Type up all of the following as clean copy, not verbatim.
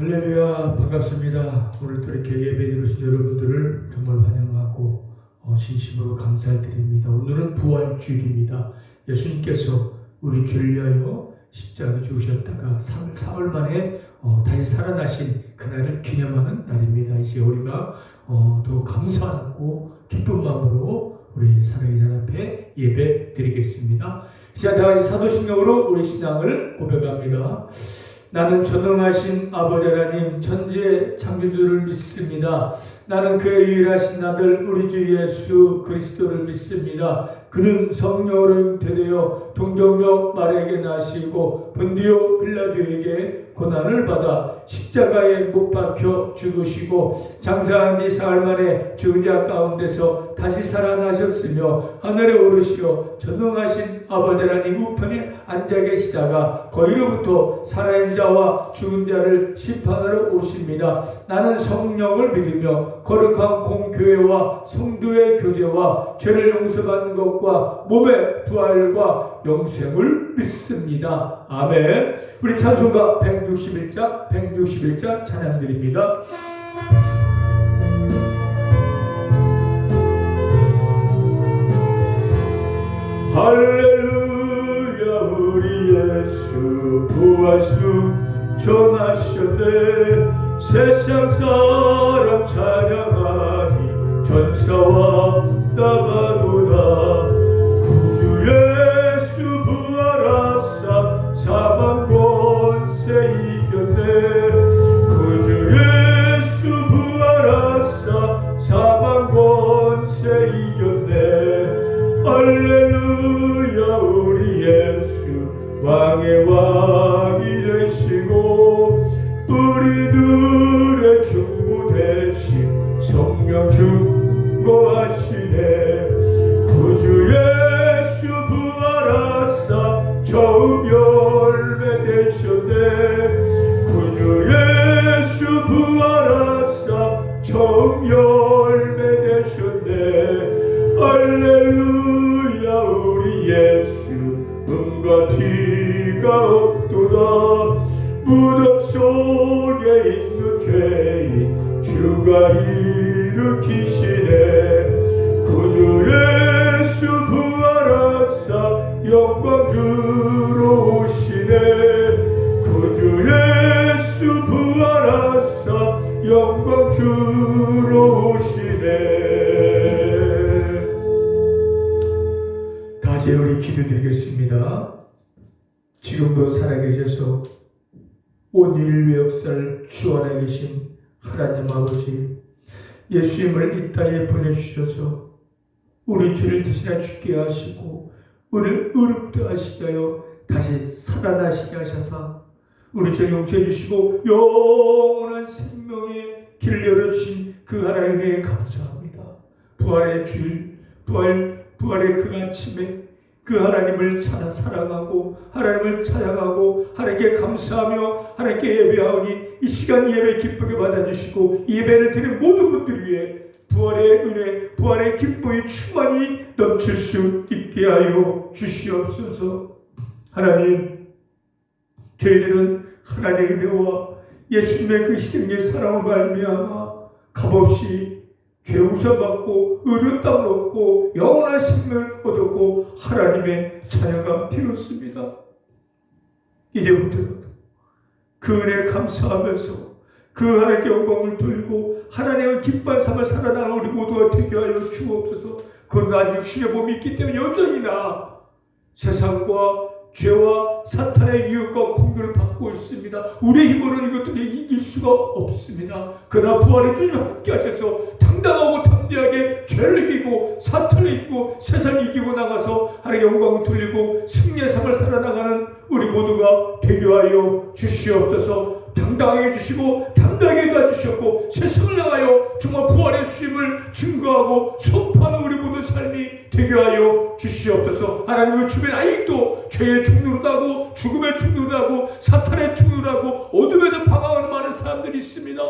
할렐루야, 반갑습니다. 오늘 또 이렇게 예배 드리신 여러분들을 정말 환영하고 진심으로 감사드립니다. 오늘은 부활주일입니다. 예수님께서 우리 죄를 위하여 십자가에 죽으셨다가 사흘 만에 다시 살아나신 그날을 기념하는 날입니다. 이제 우리가 더 감사하고 기쁜 마음으로 우리 살아계신 하나님 앞에 예배 드리겠습니다. 이제 다 같이 사도신경으로 우리 신앙을 고백합니다. 나는 전능하신 아버지 하나님 천지의 창조주를 믿습니다. 나는 그의 유일하신 아들 우리 주 예수 그리스도를 믿습니다. 그는 성령으로 잉태되어 동정녀 마리아에게 나시고 본디오 빌라도에게 고난을 받아 십자가에 못 박혀 죽으시고 장사한 지 사흘 만에 죽은 자 가운데서 다시 살아나셨으며 하늘에 오르시어 전능하신 아버지 하나님 우편에 앉아 계시다가 거기로부터 살아있는 자와 죽은 자를 심판하러 오십니다. 나는 성령을 믿으며 거룩한 공교회와 성도의 교제와 죄를 용서받는 것과 몸의 부활과 영생을 믿습니다. 아멘. 우리 찬송가 161장 찬양드립니다. 할렐루야 우리 예수 부활수 전하셨네. 세상 사람 찬양하니 전사와 나가도다. 구주 예수 부활하사 사망 권세 이겼네. 구주 예수 부활하사 사망 권세 이겼네. 할렐루야 우리 예수 왕의 왕이 되시고 우리들의 중보 대신 성령 충고하시네. 구주 예수 부활하사 처음 열매 되셨네. 구주 예수 부활하사 처음 열매 되셨네. 할렐루야 우리 예수 음과 티가 없도다. 무덤 속에 있는 죄인 주가 일으키시네. 구주 예수 부활하사 영광 주러 오시네. 구주 예수 부활하사 영광 주러 오시네. 다시 우리 기도드리겠습니다. 지금도 살아계셔서 온 인류 역사를 주관하고 계신 하나님 아버지, 예수님을 이 땅에 보내주셔서 우리 죄를 대신해 죽게 하시고 우리를 의롭게 하시게 하여 다시 살아나시게 하셔서 우리 죄를 용서해 주시고 영원한 생명의 길을 열어주신 그 하나님의 은혜에 감사합니다. 부활의 주일, 부활의 그 아침에 그 하나님을 사랑하고 하나님을 찬양하고 하나님께 감사하며 하나님께 예배하오니 이 시간 예배 기쁘게 받아주시고 예배를 드린 모든 분들 위해 부활의 은혜, 부활의 기쁨이 충만히 넘칠 수 있게 하여 주시옵소서. 하나님, 저희들은 하나님의 은혜와 예수님의 그 희생의 사랑을 말미암아 값없이 죄 용서받고 의로운 땅을 얻고 영원한 생명을 얻었고 하나님의 자녀가 되었습니다. 이제부터는 그 은혜에 감사하면서 그 하나님께 영광을 돌리고 하나님의 기뻐한 삶을 살아나는 우리 모두가 되게 하여 주옵소서. 그러나 육신의 몸이 있기 때문에 여전히나 세상과 죄와 사탄의 유혹과 공격을 받고 있습니다. 우리의 힘으로는 이것들을 이길 수가 없습니다. 그러나 부활의 주님 함께 하셔서 당당하고 담대하게 죄를 이기고 사탄을 이기고 세상을 이기고 나가서 하나님의 영광을 돌리고 승리의 삶을 살아나가는 우리 모두가 되게 하여 주시옵소서. 당당하게 해주시고 담대하게 해주셨고 세상을 향하여 정말 부활의 주님을 증거하고 선포하는 우리 모든 삶이 되게 하여 주시옵소서. 하나님의 주변에 아직도 죄의 충돌을 하고 죽음의 충돌을 하고 사탄의 충돌을 하고 어둠에서 방황하는 많은 사람들이 있습니다.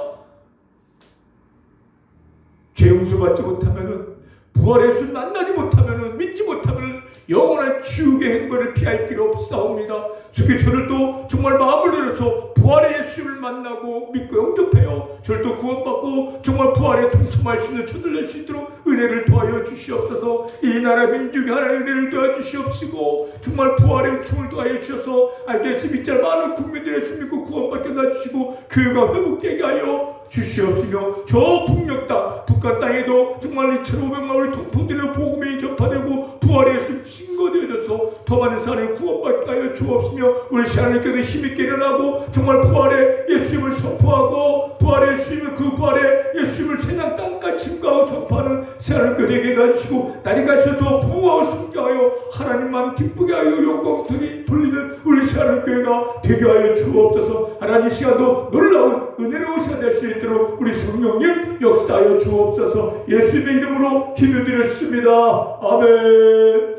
죄 용서받지 못하면은 부활의 주 만나지 못하면은 믿지 못하면은 영원한 지옥의 행벌을 피할 길 없사옵니다. 특히 저를 또 정말 마음을 열어서 부활의 예수를 만나고 믿고 영접해요. 저를 또 구원받고 정말 부활에 동참할 수 있는 저들 될 수 있도록 은혜를 더하여 주시옵소서. 이 나라 민족이 하나의 은혜를 더하여 주시옵시고 정말 부활의 은총을 더하여 주셔서 알겠지 믿자 많은 국민들의 예수 믿고 구원받게 해주시고 교회가 회복되게 하여 주시옵시며 저 북녘 땅 북한 땅에도 정말 2,500마을의 통풍되는 복음이 전파되고 부활의 예수 증거되어져서 더 많은 사람이 구원받게 하여 주옵시며 우리 하나님께서 힘있게 일어나고 정말 부활의 예수님을 선포하고 부활의 예수님을 그 부활의 예수님을 세상 땅까지 증거하고 전파하는 하나님께 되게 해주시고 날이 가셔도 부흥하고 순교하여 하나님만 기쁘게 하여 영광 돌리는 우리 하나님교회가 되게 하여 주옵소서. 하나님 시간도 놀라운 은혜로운 시간 될 수 있도록 우리 성령님 역사하여 주옵소서. 예수님의 이름으로 기도드렸습니다. 아멘.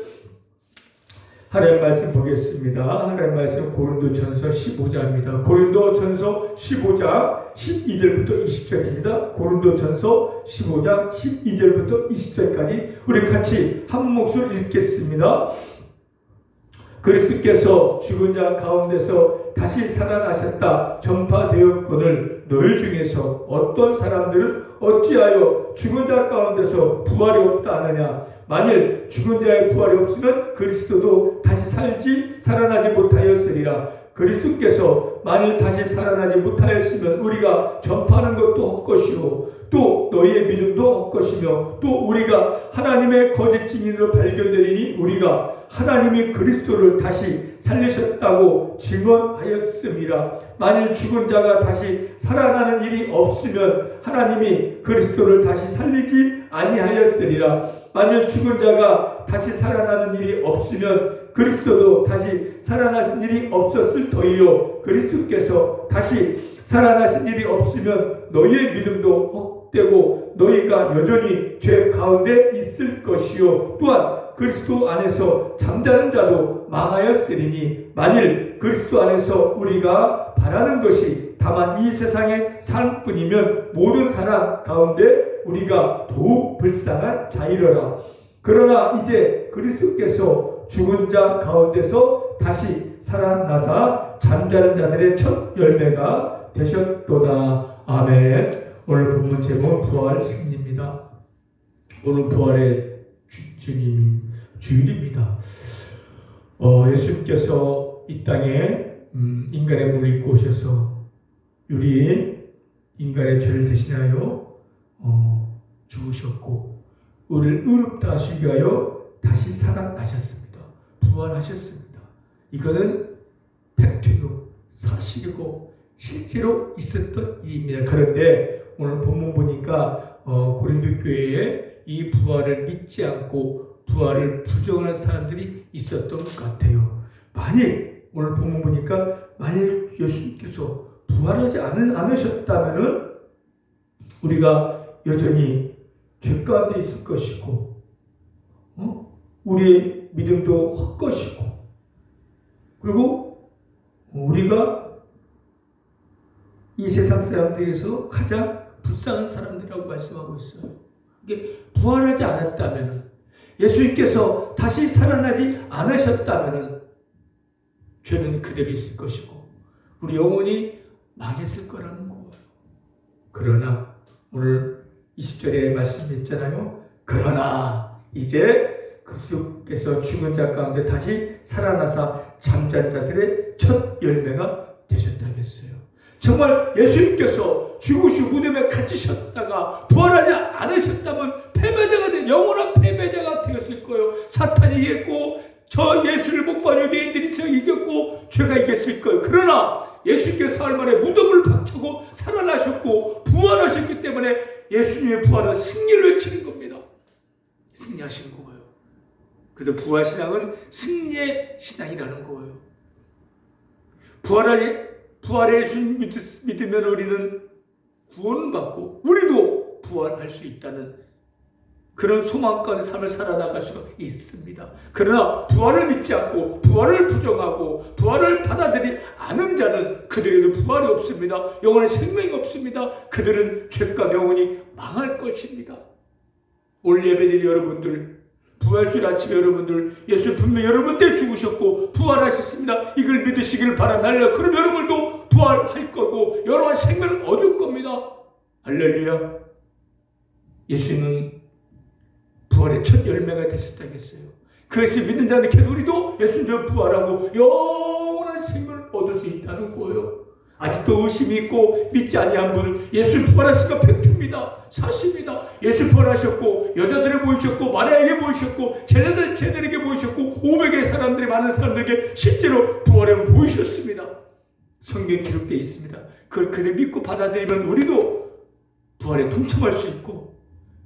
하나님 말씀 보겠습니다. 하나님 말씀 고린도전서 15장입니다. 고린도전서 15장 12절부터 20절입니다. 고린도전서 15장 12절부터 20절까지 우리 같이 한 목소리 읽겠습니다. 그리스도께서 죽은 자 가운데서 다시 살아나셨다 전파되었거늘 너희 중에서 어떤 사람들은 어찌하여 죽은 자 가운데서 부활이 없다 하느냐. 만일 죽은 자의 부활이 없으면 그리스도도 다시 살아나지 못하였으리라. 그리스도께서 만일 다시 살아나지 못하였으면 우리가 전파하는 것도 헛것이요 또 너희의 믿음도 헛것이며 또 우리가 하나님의 거짓 증인으로 발견되리니 우리가 하나님이 그리스도를 다시 살리셨다고 증언하였음이라. 만일 죽은 자가 다시 살아나는 일이 없으면 하나님이 그리스도를 다시 살리지 아니하였으리라. 만일 죽은 자가 다시 살아나는 일이 없으면 그리스도도 다시 살아나신 일이 없었을 터이요 그리스도께서 다시 살아나신 일이 없으면 너희의 믿음도 헛되고 너희가 여전히 죄 가운데 있을 것이요 또한 그리스도 안에서 잠자는 자도 망하였으리니 만일 그리스도 안에서 우리가 바라는 것이 다만 이 세상의 삶뿐이면 모든 사람 가운데 우리가 더욱 불쌍한 자이러라. 그러나 이제 그리스도께서 죽은 자 가운데서 다시 살아나사 잠자는 자들의 첫 열매가 되셨도다. 아멘. 오늘 본문 제목은 부활 승리입니다. 오늘 부활의 주일입니다. 예수님께서 이 땅에 인간의 몸을 입고 오셔서 우리 인간의 죄를 대신하여 죽으셨고 우리를 의롭다 하시기 위하여 다시 살아나셨습니다. 부활하셨습니다. 이거는 팩트이고 사실이고 실제로 있었던 일입니다. 그런데 오늘 본문 보니까 고린도 교회에 이 부활을 믿지 않고 부활을 부정하는 사람들이 있었던 것 같아요. 만일 오늘 본문 보니까 만일 예수님께서 부활하지 않으셨다면 우리가 여전히 죄 가운데 있을 것이고 우리의 믿음도 헛것이고 그리고 우리가 이 세상 사람들에서 가장 불쌍한 사람들이라고 말씀하고 있어요. 이게 부활하지 않았다면 예수님께서 다시 살아나지 않으셨다면 죄는 그대로 있을 것이고 우리 영혼이 망했을 거라는 거예요. 그러나 오늘 20절에 말씀이 있잖아요. 그러나 이제 그리스도께서 죽은 자 가운데 다시 살아나사 잠잔 자들의 첫 열매가 되셨다겠어요. 정말 예수님께서 죽으시고 무덤에 갇히셨다가 부활하지 않으셨다면 패배자가 된 영원한 패배자가 되었을 거예요. 사탄이 이겼고 저 예수를 못 받은 유대인들이 이겼고 죄가 이겼을 거예요. 그러나 예수님께서 사흘 만에 무덤을 박차고 살아나셨고 부활하셨기 때문에 예수님의 부활은 승리를 외치는 겁니다. 승리하신 거예요. 그래서 부활신앙은 승리의 신앙이라는 거예요. 부활의 예수님 믿으면 우리는 구원을 받고 우리도 부활할 수 있다는 그런 소망가운데 삶을 살아나갈 수가 있습니다. 그러나 부활을 믿지 않고 부활을 부정하고 부활을 받아들이지 않은 자는 그들에게는 부활이 없습니다. 영원한 생명이 없습니다. 그들은 죄가 영원히 망할 것입니다. 오늘 예배드린 여러분들 부활주일 아침에 여러분들 예수 분명히 여러분 때 죽으셨고 부활하셨습니다. 이걸 믿으시길 바랍니다. 그럼 여러분도 부활할 거고 여러분 생명을 얻을 겁니다. 할렐루야. 예수님은 부활의 첫 열매가 되셨다겠어요. 그래서 믿는 자는 계속 우리도 예수님 부활하고 영원한 생명을 얻을 수 있다는 거예요. 아직도 의심이 있고 믿지 아니한 분은 예수 부활하시니까 팩트입니다. 사실입니다. 예수 부활하셨고 여자들에 보이셨고 마리아에게 보이셨고 제자들에게 보이셨고 500의 사람들이 많은 사람들에게 실제로 부활을 보이셨습니다. 성경에 기록되어 있습니다. 그걸 그대로 믿고 받아들이면 우리도 부활에 동참할 수 있고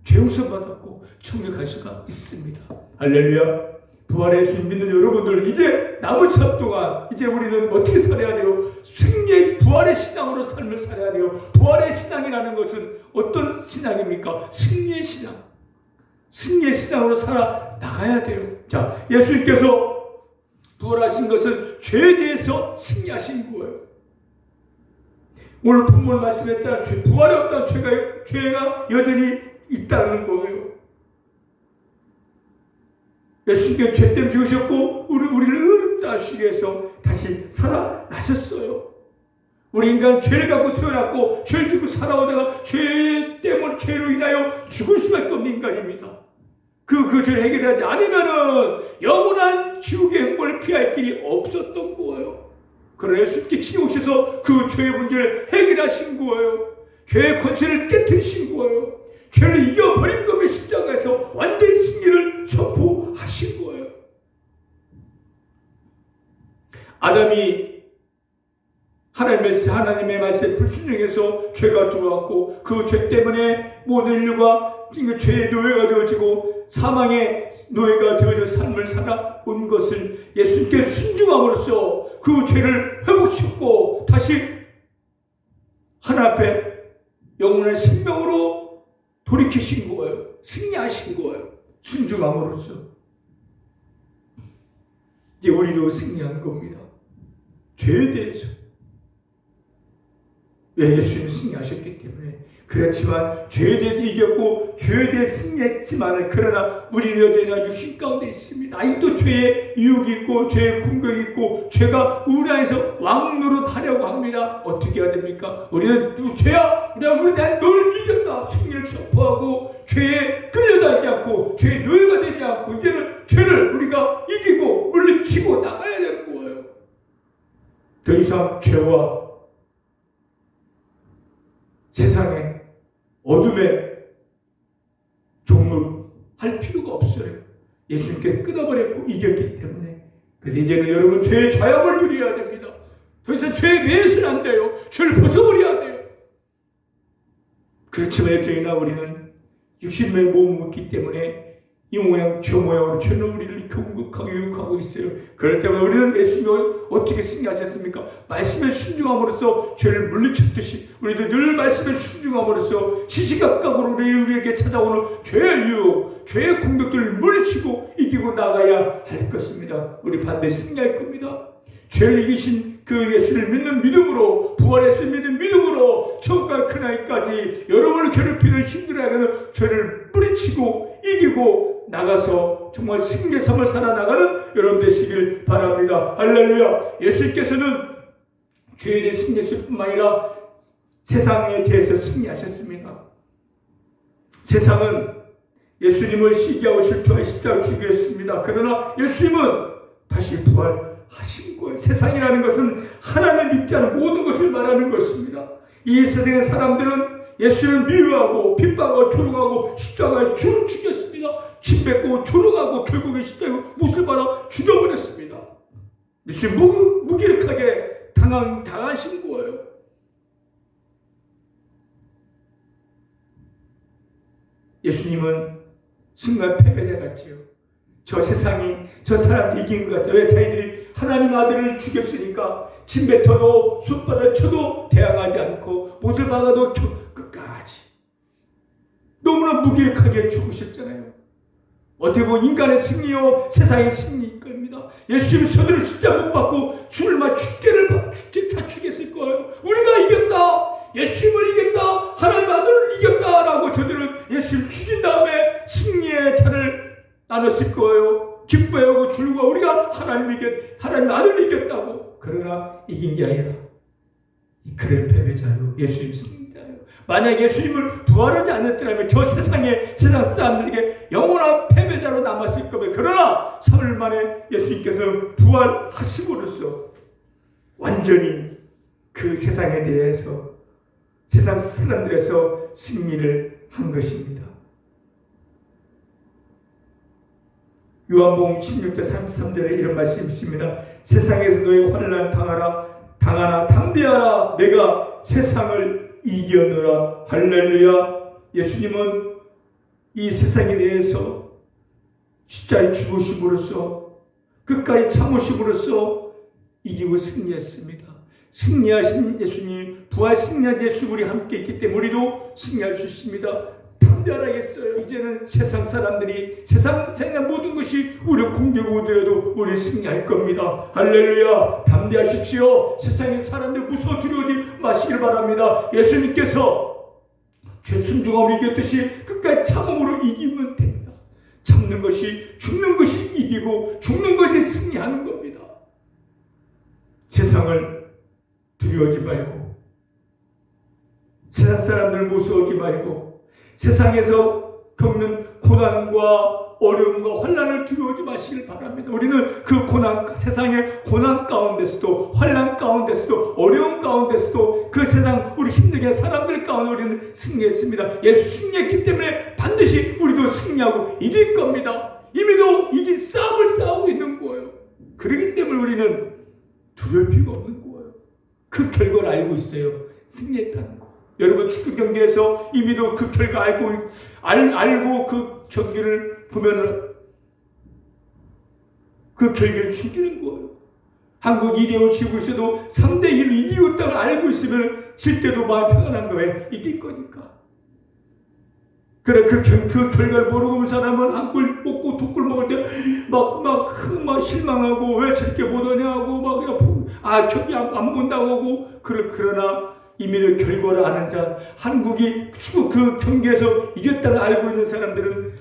죄 용서 받았고 천국 갈 수가 있습니다. 할렐루야. 부활의 주 믿는 여러분들 이제 남은 삶 동안 이제 우리는 어떻게 살아야 돼요? 승리의 부활의 신앙으로 삶을 살아야 돼요. 부활의 신앙이라는 것은 어떤 신앙입니까? 승리의 신앙. 승리의 신앙으로 살아 나가야 돼요. 자, 예수님께서 부활하신 것은 죄에 대해서 승리하신 거예요. 오늘 본문 말씀했잖아요. 부활이 없다면 죄가 여전히 있다는 거예요. 예수님께서 죄 때문에 죽으셨고 우리를 의롭다 하시기 위해서 다시 살아나셨어요. 우리 인간 죄를 갖고 태어났고 죄를 짓고 살아오다가 죄 때문에 죄로 인하여 죽을 수밖에 없는 인간입니다. 그 죄를 해결하지 않으면은 영원한 지옥의 행복을 피할 길이 없었던 거예요. 그러나 예수님께 친히 오셔서 그 죄의 문제를 해결하신 거예요. 죄의 권세를 깨뜨리신 거예요. 죄를 이겨버린 것을 십자가에서 완전히 승리를 선포하신 거예요. 아담이 하나님의 말씀에 불순종해서 죄가 들어왔고 그 죄 때문에 모든 인류가 죄의 노예가 되어지고 사망의 노예가 되어져 삶을 살아온 것을 예수님께 순종함으로써 그 죄를 회복시켰고 다시 하나님 앞에 영원한 생명으로 돌이키신 거예요. 승리하신 거예요. 순종함으로써. 이제 우리도 승리한 겁니다. 죄에 대해서. 왜? 예수님이 승리하셨기 때문에. 그렇지만 죄에 대해서 이겼고 죄에 대해서 승리했지만 그러나 우리는 여전히 육신 가운데 있습니다. 아직도 죄의 유혹이 있고 죄의 공격이 있고 죄가 우리 안에서 왕노릇하려고 합니다. 어떻게 해야 됩니까? 우리는 죄야 내가 널 이겼다 승리를 선포하고 죄에 끌려다니지 않고 죄의 노예가 되지 않고 이제는 죄를 우리가 이기고 물리치고 나가야 되는 거예요. 더 이상 죄와 세상에 어둠의 종로 할 필요가 없어요. 예수님께서 끊어버렸고 이겼기 때문에. 그래서 이제는 여러분 죄의 자유를 누려야 됩니다. 더 이상 죄에 매여서는 안 돼요. 죄를 벗어버려야 돼요. 그렇지만 여전히나 우리는 육신의 몸이 있기 때문에 이 모양 저 모양으로 죄는 우리를 공격하고 유혹하고 있어요. 그럴 때마다 우리는 예수님을 어떻게 승리하셨습니까? 말씀에 순종함으로써 죄를 물리쳤듯이 우리도 늘 말씀에 순종함으로써 시시각각으로 우리에게 찾아오는 죄의 유혹, 죄의 공격들을 물리치고 이기고 나가야 할 것입니다. 우리 반드시 승리할 겁니다. 죄를 이기신 그 예수를 믿는 믿음으로 부활해서 믿는 믿음으로 처음과 그날까지 여러분을 괴롭히는 힘들어하는 죄를 뿌리치고 이기고 나가서 정말 승리의 삶을 살아나가는 여러분 되시길 바랍니다. 할렐루야. 예수님께서는 죄에 대해 승리했을 뿐만 아니라 세상에 대해서 승리하셨습니다. 세상은 예수님을 시기하고 실토하여 십자가를 죽였습니다. 그러나 예수님은 다시 부활하신 거예요. 세상이라는 것은 하나님을 믿지 않은 모든 것을 말하는 것입니다. 이 세상의 사람들은 예수를 미워하고 핍박하고 조롱하고 십자가에 죽였습니다. 침 뱉고 조롱하고 결국에 십자가에 못을 받아 죽여버렸습니다. 예수님 무기력하게 당하신 거예요. 예수님은 순간 패배자 같지요. 저 세상이 저 사람 이긴 것 같아요. 왜? 자기들이 하나님 아들을 죽였으니까 침 뱉어도 숯바닥 쳐도 대항하지 않고 못을 박아도 끝까지 너무나 무기력하게 죽으셨잖아요. 어떻게 보면 인간의 승리요 세상의 승리일 겁니다. 예수님이 저들을 진짜 못 받고 주를 죽게 자축했을 거예요. 우리가 이겼다. 예수님을 이겼다. 하나님 아들을 이겼다라고 저들은 예수를 죽인 다음에 승리의 차를 않았을 거예요. 기뻐하고 즐거워 우리가 하나님 아들 이겼다고. 그러나 이긴 게 아니라 그런 패배자요, 예수님 승자요. 만약 예수님을 부활하지 않았더라면 저 세상 사람들에게 영원한 패배자로 남았을 겁니다. 그러나 3일 만에 예수님께서 부활하심으로써 완전히 그 세상에 대해서 세상 사람들에서 승리를 한 것입니다. 요한복음 16장 33절에 이런 말씀이 있습니다. 세상에서 너희 환난 당하나 담대하라. 내가 세상을 이겼노라. 할렐루야. 예수님은 이 세상에 대해서 십자가에 죽으심으로써 끝까지 참으심으로써 이기고 승리했습니다. 승리하신 예수님, 부활 승리한 예수 우리 함께 있기 때문에 우리도 승리할 수 있습니다. 담대하겠어요. 이제는 세상 사람들이 세상 모든 것이 우리를 공격하고 오더라도 우리 승리할 겁니다. 할렐루야. 담대하십시오. 세상의 사람들 무서워 두려워하지 마시길 바랍니다. 예수님께서 죄 순종함을 이겼듯이 끝까지 참음으로 이기면 됩니다. 참는 것이 죽는 것이 이기고 죽는 것이 승리하는 겁니다. 세상을 두려워하지 말고 세상 사람들 무서워하지 말고 세상에서 겪는 고난과 어려움과 환난을 두려워하지 마시길 바랍니다. 우리는 그 세상의 고난 가운데서도 환난 가운데서도 어려움 가운데서도 그 세상 우리 힘들게 사람들 가운데 우리는 승리했습니다. 예수 승리했기 때문에 반드시 우리도 승리하고 이길 겁니다. 이미도 이긴 싸움을 싸우고 있는 거예요. 그렇기 때문에 우리는 두려울 필요가 없는 거예요. 그 결과를 알고 있어요. 승리했다는 거. 여러분 축구 경기에서 이미도 그 결과 알고 그 경기를 보면 그 결과를 죽이는 거예요. 한국 2대5 지고 있어도 3대1로 이기고 있다고 알고 있으면 질 때도 마음 편안한 거예요. 이길 거니까. 그래 그 결과를 모르고 온 사람은 한 골 먹고 두 골 먹을 때 막 실망하고 왜 저렇게 못하냐고 경기 안 본다고 하고 그러나 이미 결과를 아는 자, 한국이 그 경기에서 이겼다는 알고 있는 사람들은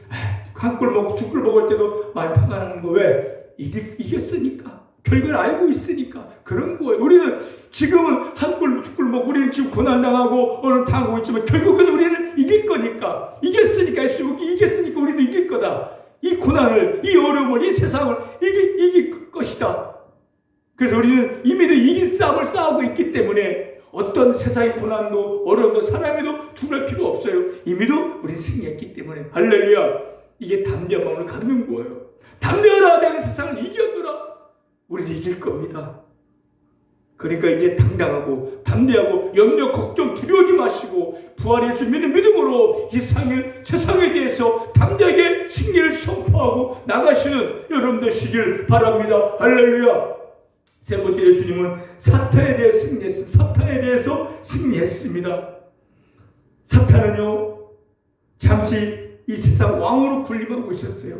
한 골 먹고 두 골 먹을 때도 마음 편안한 거. 왜? 이겼으니까. 결과를 알고 있으니까. 그런 거예요. 우리는 지금은 한 골, 두 골 먹고 우리는 지금 고난당하고 오늘 당하고 있지만 결국은 우리는 이길 거니까. 이겼으니까 이겼으니까 우리는 이길 거다. 이 고난을, 이 어려움을, 이 세상을 이길 것이다. 그래서 우리는 이미도 이긴 싸움을 싸우고 있기 때문에 어떤 세상의 고난도 어려움도 사람에도 두려울 필요 없어요. 이미도 우리 승리했기 때문에. 할렐루야. 이게 담대함을 갖는 거예요. 담대하라. 내가 세상을 이겼노라. 우리는 이길 겁니다. 그러니까 이제 당당하고 담대하고 염려 걱정 두려워하지 마시고 부활 예수 믿는 믿음으로 이 세상에 대해서 담대하게 승리를 선포하고 나가시는 여러분 되시길 바랍니다. 할렐루야. 세 번째 예수님은 사탄에 대해서 승리했습니다. 사탄은요 잠시 이 세상 왕으로 군림하고 있었어요.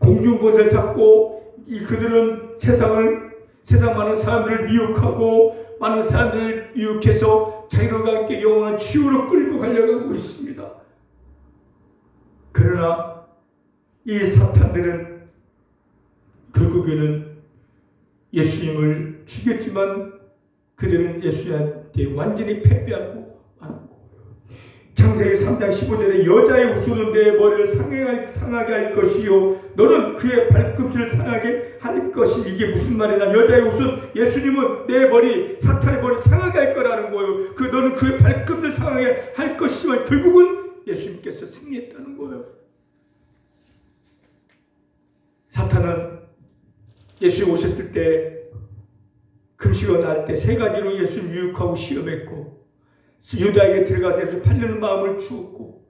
공중권세를 잡고 그들은 세상 많은 사람들을 미혹하고 많은 사람들을 유혹해서 자기들과 함께 영원한 지옥으로 끌고 가려고 있습니다. 그러나 이 사탄들은 결국에는 예수님을 죽였지만 그들은 예수님한테 완전히 패배하고 마는 거예요. 창세기 3장 15절에 여자의 우수는 내 머리를 상하게 할 것이요 너는 그의 발꿈치를 상하게 할 것이. 이게 무슨 말이냐. 여자의 우수는 예수님은 내 머리 사탄의 머리 상하게 할 거라는 거예요. 너는 그의 발꿈치를 상하게 할 것이지만 결국은 예수님께서 승리했다는 거예요. 사탄은 예수님 오셨을 때 금식을 할 때 세 가지로 예수님 유혹하고 시험했고 유다에게 들어가서 예수 팔려는 마음을 주었고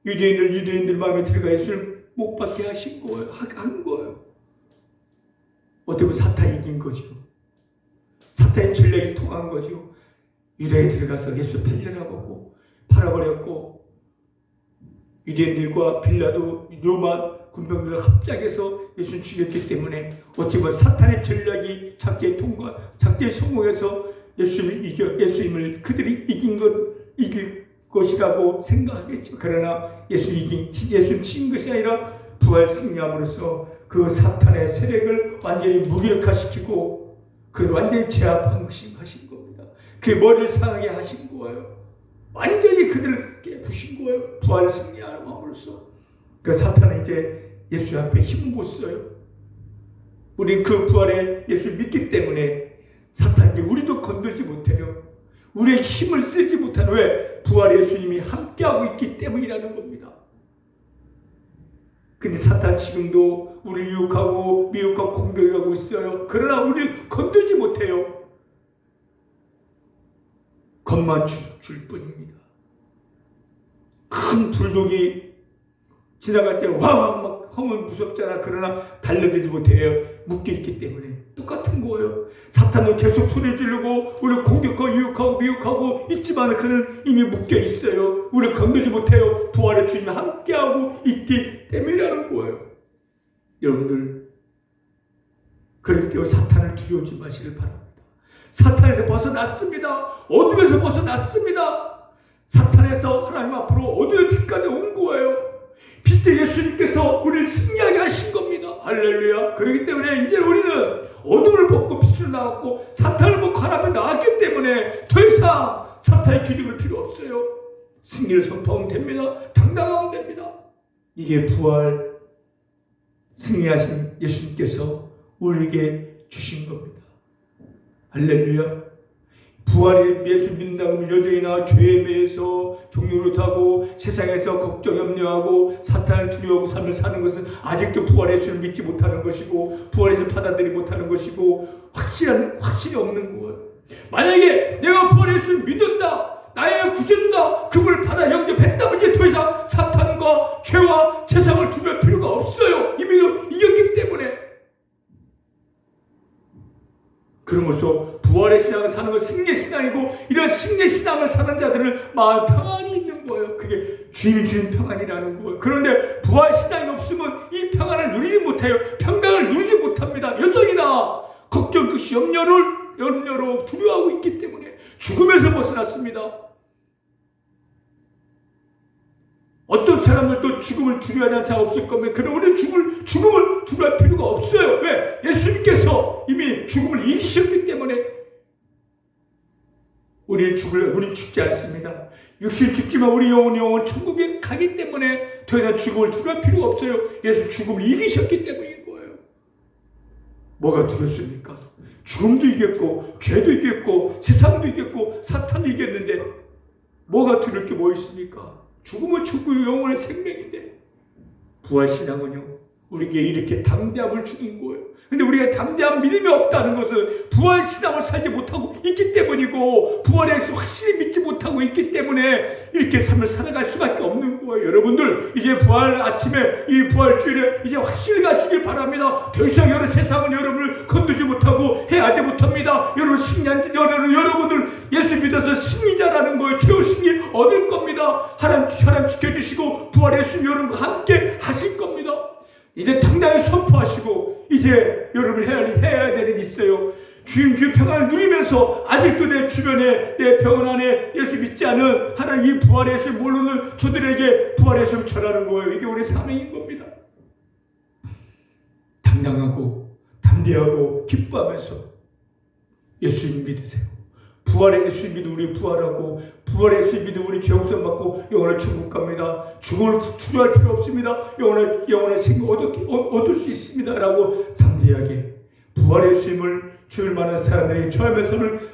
유대인들 마음에 들어가 예수를 못 받게 하신 거예요. 한 거예요. 어떻게 보면 사탄이 이긴 거죠. 사탄의 전략이 통한 거죠. 유다에 들어가서 예수 팔려라고 하고 팔아버렸고 유대인들과 빌라도 로마 군병들을 합작해서 예수를 죽였기 때문에 어찌 보면 사탄의 전략이 작전에 성공해서 예수님을 그들이 이길 것이라고 생각하겠죠. 그러나 예수님 친 것이 아니라 부활 승리함으로써 그 사탄의 세력을 완전히 무력화시키고 그 완전히 제압하신 겁니다. 그 머리를 상하게 하신 거예요. 완전히 그들을 깨부신 거예요. 부활 승리함으로써. 그 사탄은 이제 예수 앞에 힘을 못 써요. 우린 그 부활에 예수를 믿기 때문에 사탄 이제 우리도 건들지 못해요. 우리의 힘을 쓰지 못하는 왜? 부활 예수님이 함께하고 있기 때문이라는 겁니다. 근데 사탄 지금도 우리를 유혹하고 미혹하고 공격하고 있어요. 그러나 우리를 건들지 못해요. 겁만 줄 뿐입니다. 큰 불독이 지나갈 때 와와 막 하면 무섭잖아. 그러나 달려들지 못해요. 묶여있기 때문에. 똑같은 거예요. 사탄은 계속 소리 지르고 우리를 공격하고 유혹하고 미혹하고 있지만 그는 이미 묶여있어요. 우리를 건들지 못해요. 부활의 주님이 함께하고 있기 때문이라는 거예요. 여러분들 그렇기 때문에 사탄을 두려워하지 마시길 바랍니다. 사탄에서 벗어났습니다. 어둠에서 벗어났습니다. 사탄에서 하나님 앞으로 어둠의 빛까지 온 거예요. 빛의 예수님께서 우리를 승리하게 하신 겁니다. 할렐루야. 그렇기 때문에 이제 우리는 어둠을 벗고 빛으로 나왔고 사탄을 벗고 하나님 앞에 나왔기 때문에 더 이상 사탄의 기죽을 필요 없어요. 승리를 선포하면 됩니다. 당당하면 됩니다. 이게 부활 승리하신 예수님께서 우리에게 주신 겁니다. 할렐루야. 부활의 예수 믿는다고 여전히나 죄에 매여서 종노릇하고 세상에서 걱정 염려하고 사탄을 두려워하고 삶을 사는 것은 아직도 부활의 예수를 믿지 못하는 것이고 부활에서 받아들이지 못하는 것이고 확신이 없는 거예요. 만약에 내가 부활의 예수를 믿는다, 나의 구세주다, 그분을 받아 영접했다면 이제 더 이상 사탄과 죄와 세상을 두려울 필요가 없어요. 이미 이겼기 때문에. 그러면서 부활의 신앙을 사는 건 승리의 신앙이고 이런 승리의 신앙을 사는 자들은 마음 평안이 있는 거예요. 그게 주님이 주신 평안이라는 거예요. 그런데 부활 신앙이 없으면 이 평안을 누리지 못해요. 평강을 누리지 못합니다. 여전히나 걱정 끝이 염려로 두려워하고 있기 때문에 죽음에서 벗어났습니다. 어떤 사람들도 죽음을 두려워하는 사람 없을 겁니다. 그럼 우리는 죽음을 두려워할 필요가 없어요. 왜? 예수님께서 이미 죽음을 이기셨기 때문에 우리는 죽지 않습니다. 육신 죽지만 우리 영혼 천국에 가기 때문에 더 이상 죽음을 두려워할 필요가 없어요. 예수 죽음을 이기셨기 때문인 거예요. 뭐가 두렵습니까? 죽음도 이겼고 죄도 이겼고 세상도 이겼고 사탄도 이겼는데 뭐가 두려울 게 뭐 있습니까? 죽음은 죽고 영혼의 생명인데 부활신앙은요 우리에게 이렇게 담대함을 주는 거예요. 근데 우리가 담대한 믿음이 없다는 것은 부활신앙을 살지 못하고 있기 때문이고 부활에서 확실히 믿지 못하고 있기 때문에 이렇게 삶을 살아갈 수밖에 없는 거예요. 여러분들 이제 부활 아침에 이 부활주일에 이제 확실히 가시길 바랍니다. 더 이상 세상은 여러분을 건들지 못하고 해하지 못합니다. 여러분 승리한 여러분들 예수 믿어서 승리자라는 거예요. 최후 승리 얻을 겁니다. 하나님 지켜주시고 부활의 예수 여러분과 함께 하실 겁니다. 이제 당당히 선포하시고 이제 여러분 해야 될 일이 있어요. 주님 평안을 누리면서 아직도 내 주변에 내 병원 안에 예수 믿지 않은 하나님 이 부활의 예수 모르는 저들에게 부활의 예수를 전하는 거예요. 이게 우리 사명인 겁니다. 당당하고 담대하고 기뻐하면서 예수님 믿으세요. 부활의 예수 믿으면 우리 부활하고 부활의 예수 믿으면 우리 죄 용서 받고 영원한 천국 갑니다. 죽음을 두려워할 필요 없습니다. 영원의 생명 얻을 수 있습니다. 라고 담대하게 부활의 예수님을 주일 많은 사람들이 처음에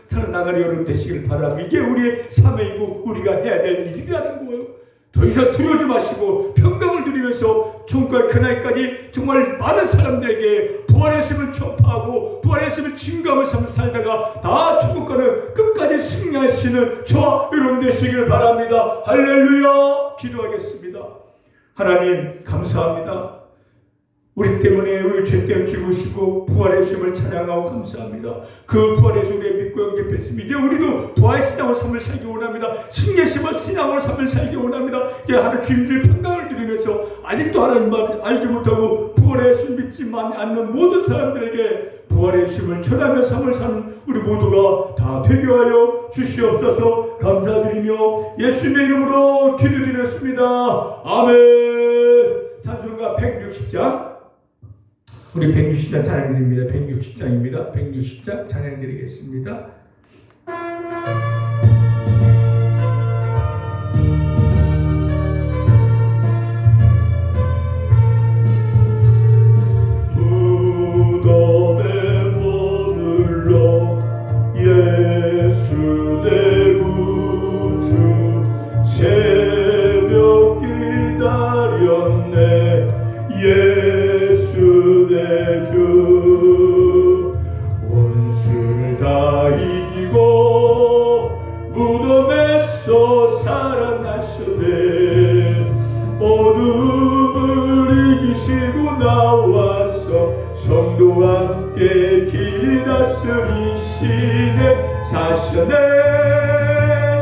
살아나가는 여러분 되시길 바랍니다. 이게 우리의 사명이고 우리가 해야 될 일이라는 거예요. 더 이상 두려워하지 마시고 평강을 누리면서 천국의 그날까지 정말 많은 사람들에게 부활의 예수님을 전파하고 부활의 예수님을 증거하며 살다가 다 천국 가는 끝까지 승리하시는 저와 여러분 되시길 바랍니다. 할렐루야. 기도하겠습니다. 하나님 감사합니다. 우리 때문에 우리 죄 때문에 죽으시고 부활의 예수님을 찬양하고 감사합니다. 그 부활의 예수 우리의 믿고 영접했습니다. 이제 우리도 부활의 신앙을 삶을 살기 원합니다. 승리의 신앙을 삶을 살기 원합니다. 이제 하나님 주님의 평강을 누리면서 아직도 하나님 말 알지 못하고 부활의 예수 믿지 않는 모든 사람들에게 부활의 예수님을 전하며 삶을 사는 우리 모두가 다 되게 하여 주시옵소서. 감사드리며 예수님의 이름으로 기도드렸습니다. 아멘. 찬송 성경과 160장, 우리 160장 찬양드립니다. 160장입니다. 160장 찬양드리겠습니다. 무덤에 머물러 예수 내 구주 새벽 기다렸네. 예수 내 주 원수를 다 이기고 무덤에서 살아나셨네. 어둠을 이기시고 나와서 성도와 함께 길 다스리시네. 사셨네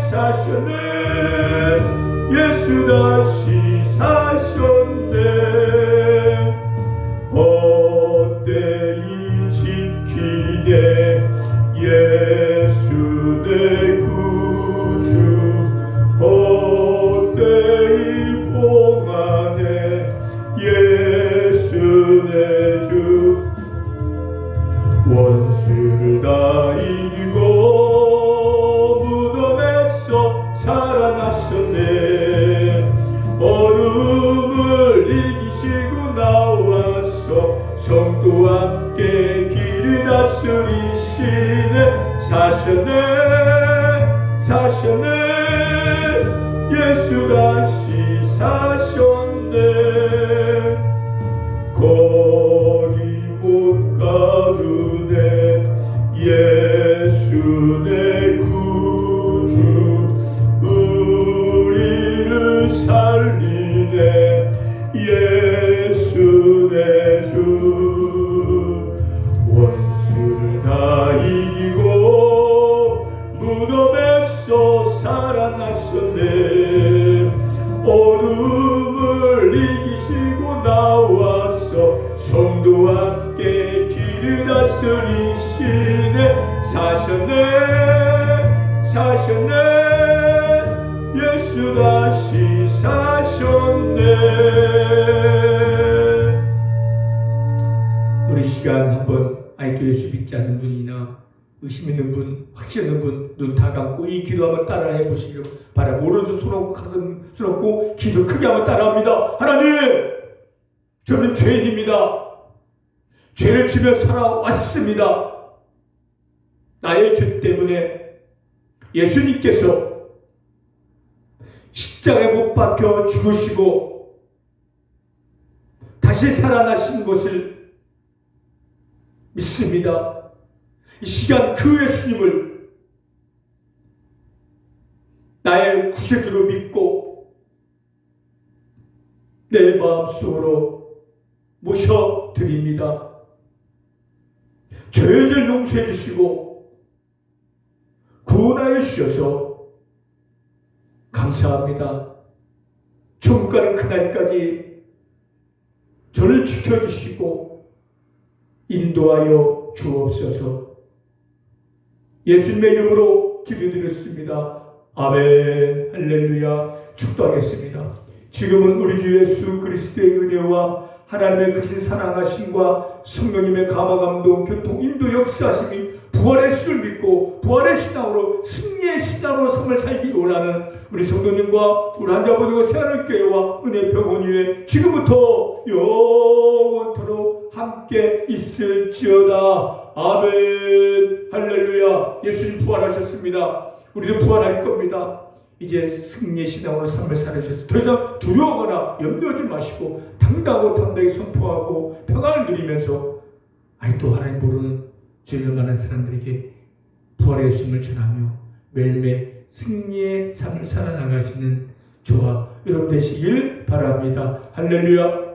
사셨네 예수 다시 사셨네. 헛되이 지키네 예수 내 구주. 헛되이 봉하네 예수 내 주. 원수를 다 이기고 무덤에서 살아나셨네. 어둠을 이기시고 나와서 성도와 함께 길을 다스리시네. 사셨네 사셨네 예수 다시 사셨네. 거기 못 가두네 예수 내 구주. 우리를 살리네 예수 내 주. 원수를 다 이기고 무덤에서 살아나셨네. 어둠을 이기시고 나와서 성도와 함께 길을 다스리시네. 사셨네 사셨네 예수 다시 사셨네. 우리 시간 한번 아직도 예수 믿지 않는 분이나 의심 있는 분, 확신 있는 분, 눈 다 감고 이 기도 한번 따라 해보시기를 바라고, 오른손 손하고 가슴 손하고 기도 크게 한번 따라합니다. 하나님, 저는 죄인입니다. 죄를 지며 살아왔습니다. 나의 죄 때문에 예수님께서 십자가에 못 박혀 죽으시고 다시 살아나신 것을 믿습니다. 이 시간 그 예수님을 나의 구세주로 믿고 내 마음속으로 모셔드립니다. 죄를 용서해 주시고 구원하여 주셔서 감사합니다. 천국 가는 그날까지 저를 지켜주시고 인도하여 주옵소서. 예수님의 이름으로 기도드렸습니다. 아멘. 할렐루야. 축도하겠습니다. 지금은 우리 주 예수 그리스도의 은혜와 하나님의 크신 사랑하심과 성령님의 감화감동 교통 인도 역사하심이 부활의 수를 믿고 부활의 신앙으로 승리의 신앙으로 삶을 살기 원하는 우리 성도님과 우리 환자분들과 새하늘교회와 은혜병원 위에 지금부터 영원토록 함께 있을지어다. 아멘. 할렐루야. 예수님 부활하셨습니다. 우리도 부활할 겁니다. 이제 승리의 신앙으로 삶을 살아주셔서 더 이상 두려워하거나 염려하지 마시고 당당하게 선포하고 평안을 누리면서 아직도 하나님 모르는 죄를 많은 사람들에게 부활의 예수님을 전하며 매일매일 승리의 삶을 살아나가시는 저와 여러분 되시길 바랍니다. 할렐루야.